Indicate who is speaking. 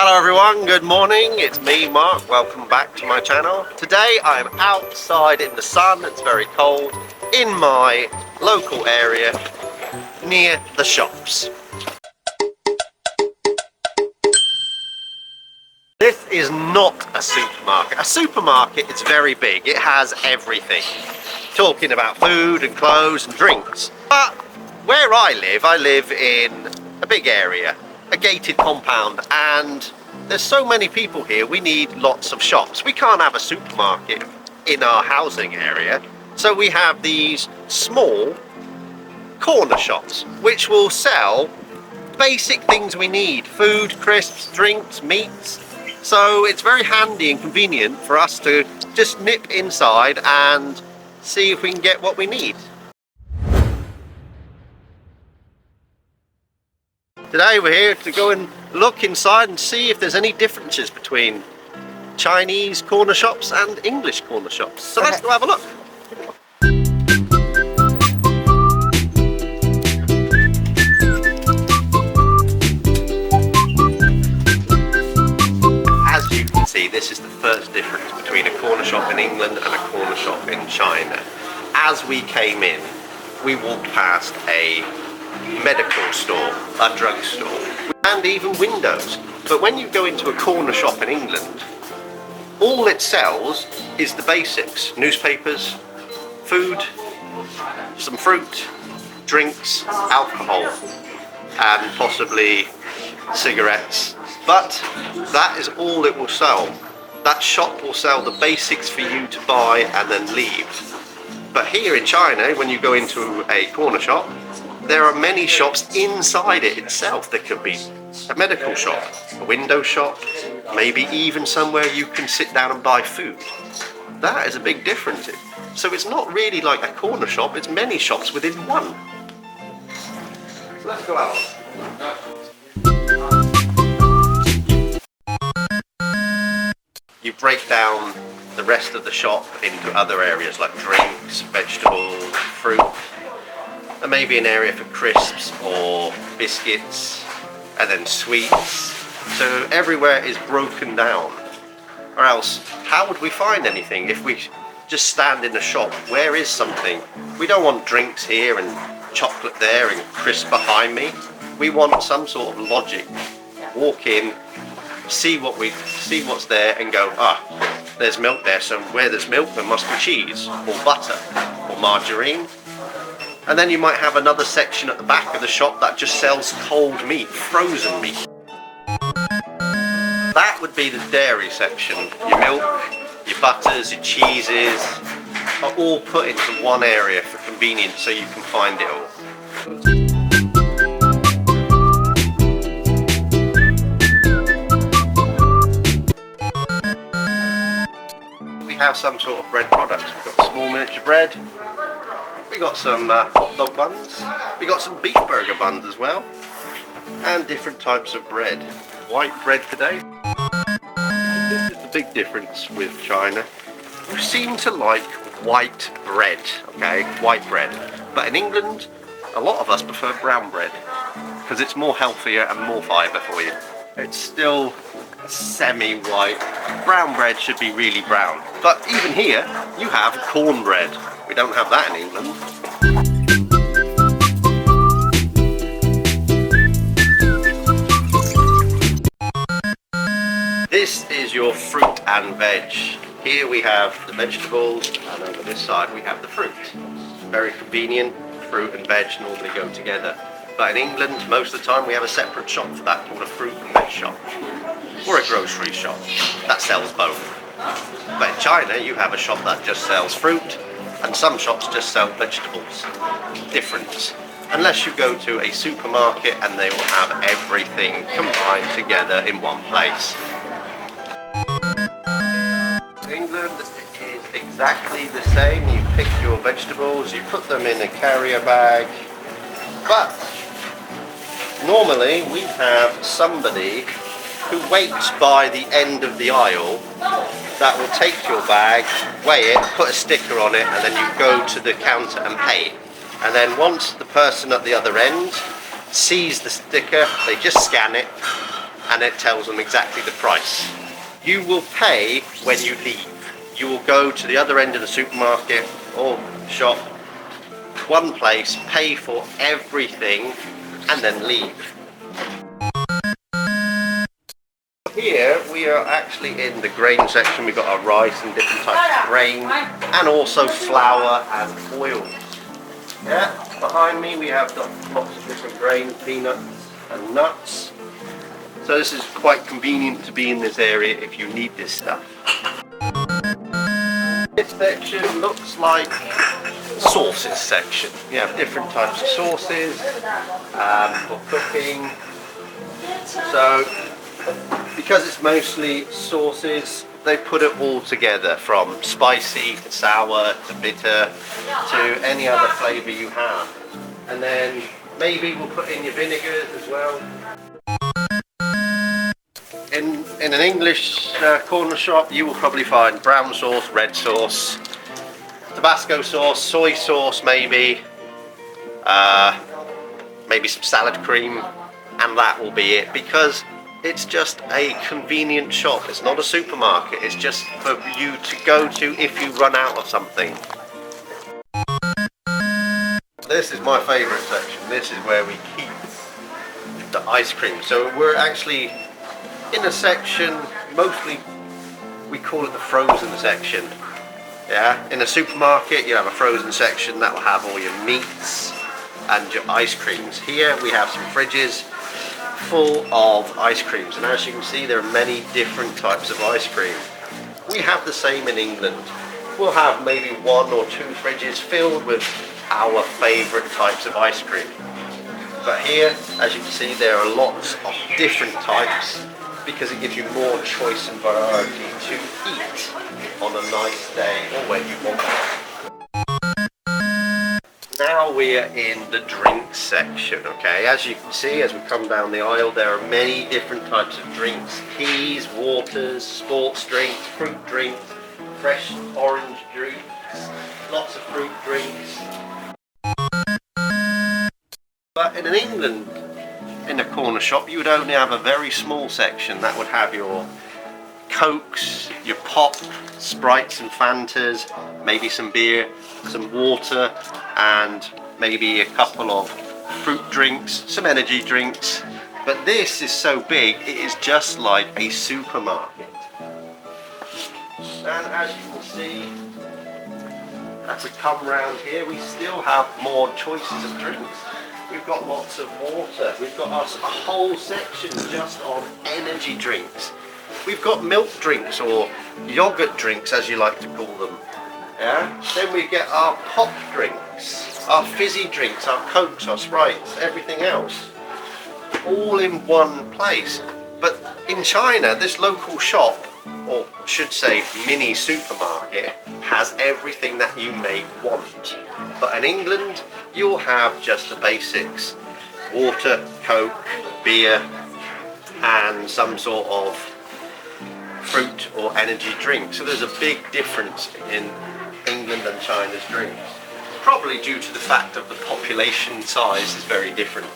Speaker 1: Hello everyone, good morning, it's me Mark, welcome back to my channel. Today I am outside in the sun, it's very cold, in my local area near the shops. This is not a supermarket. A supermarket is very big, it has everything. Talking about food and clothes and drinks. But where I live in a big area, a gated compound, and there's so many people here, we need lots of shops. We can't have a supermarket in our housing area, so we have these small corner shops which will sell basic things we need: food, crisps, drinks, meats. So it's very handy and convenient for us to just nip inside and see if we can get what we need. Today we're here to go and look inside and see if there's any differences between Chinese corner shops and English corner shops. So let's go have a look. As you can see, this is the first difference between a corner shop in England and a corner shop in China. As we came in, we walked past a medical store, a drugstore, and even windows. But when you go into a corner shop in England, all it sells is the basics: newspapers, food, some fruit, drinks, alcohol, and possibly cigarettes. But that is all it will sell. That shop will sell the basics for you to buy and then leave. But here in China, when you go into a corner shop, there are many shops inside it itself. There could be a medical shop, a window shop, maybe even somewhere you can sit down and buy food. That is a big difference. So it's not really like a corner shop, it's many shops within one. So let's go out. You break down the rest of the shop into other areas like drinks, vegetables, fruit, and maybe an area for crisps or biscuits, and then sweets. So everywhere is broken down. Or else, how would we find anything if we just stand in a shop? Where is something? We don't want drinks here and chocolate there and crisps behind me. We want some sort of logic. Walk in, see what's there, and go, there's milk there, so where there's milk there must be cheese, or butter, or margarine. And then you might have another section at the back of the shop that just sells cold meat, frozen meat. That would be the dairy section. Your milk, your butters, your cheeses are all put into one area for convenience, so you can find it all. We have some sort of bread products. We've got small miniature bread. We got some hot dog buns, we got some beef burger buns as well, and different types of bread. White bread today. This is the big difference with China. You seem to like white bread, okay, white bread. But in England, a lot of us prefer brown bread, because it's more healthier and more fibre for you. It's still semi-white. Brown bread should be really brown. But even here, you have cornbread. We don't have that in England. This is your fruit and veg. Here we have the vegetables, and over this side we have the fruit. Very convenient. Fruit and veg normally go together. But in England, most of the time we have a separate shop for that, called a fruit and veg shop. Or a grocery shop that sells both. But in China, you have a shop that just sells fruit, and some shops just sell vegetables. Difference. Unless you go to a supermarket and they will have everything combined together in one place. England is exactly the same. You pick your vegetables, you put them in a carrier bag, but normally we have somebody who waits by the end of the aisle that will take your bag, weigh it, put a sticker on it, and then you go to the counter and pay. And then once the person at the other end sees the sticker, they just scan it and it tells them exactly the price. You will pay when you leave. You will go to the other end of the supermarket or shop, one place, pay for everything, and then leave. Here we are actually in the grain section. We've got our rice and different types of grain, and also flour and oil. Yeah, behind me we have lots of different grain, peanuts and nuts. So this is quite convenient to be in this area if you need this stuff. This section looks like sauces section. You have different types of sauces for cooking. So because it's mostly sauces, they put it all together, from spicy to sour to bitter to any other flavour you have. And then maybe we'll put in your vinegars as well. In an English corner shop, you will probably find brown sauce, red sauce, Tabasco sauce, soy sauce maybe some salad cream, and that will be it, because it's just a convenient shop. It's not a supermarket. It's just for you to go to if you run out of something. This is my favourite section. This is where we keep the ice cream. So we're actually in a section, mostly we call it the frozen section. Yeah, in a supermarket you have a frozen section that will have all your meats and your ice creams. Here we have some fridges full of ice creams, and as you can see there are many different types of ice cream. We have the same in England. We'll have maybe 1 or 2 fridges filled with our favourite types of ice cream. But here, as you can see, there are lots of different types, because it gives you more choice and variety to eat on a nice day or when you want it. Now we are in the drinks section, okay? As you can see, as we come down the aisle, there are many different types of drinks. Teas, waters, sports drinks, fruit drinks, fresh orange drinks, lots of fruit drinks. But in England, in a corner shop, you would only have a very small section that would have your Cokes, your pop, Sprites and Fantas, maybe some beer, some water, and maybe a couple of fruit drinks, some energy drinks. But this is so big, it is just like a supermarket. And as you can see, as we come round here, we still have more choices of drinks. We've got lots of water. We've got a whole section just on energy drinks. We've got milk drinks, or yogurt drinks as you like to call them. Yeah? Then we get our pop drinks, our fizzy drinks, our Cokes, our Sprites, everything else. All in one place. But in China, this local shop, or should say mini supermarket, has everything that you may want. But in England, you'll have just the basics: water, Coke, beer, and some sort of fruit or energy drink. So there's a big difference in England and China's drinks, probably due to the fact of the population size is very different.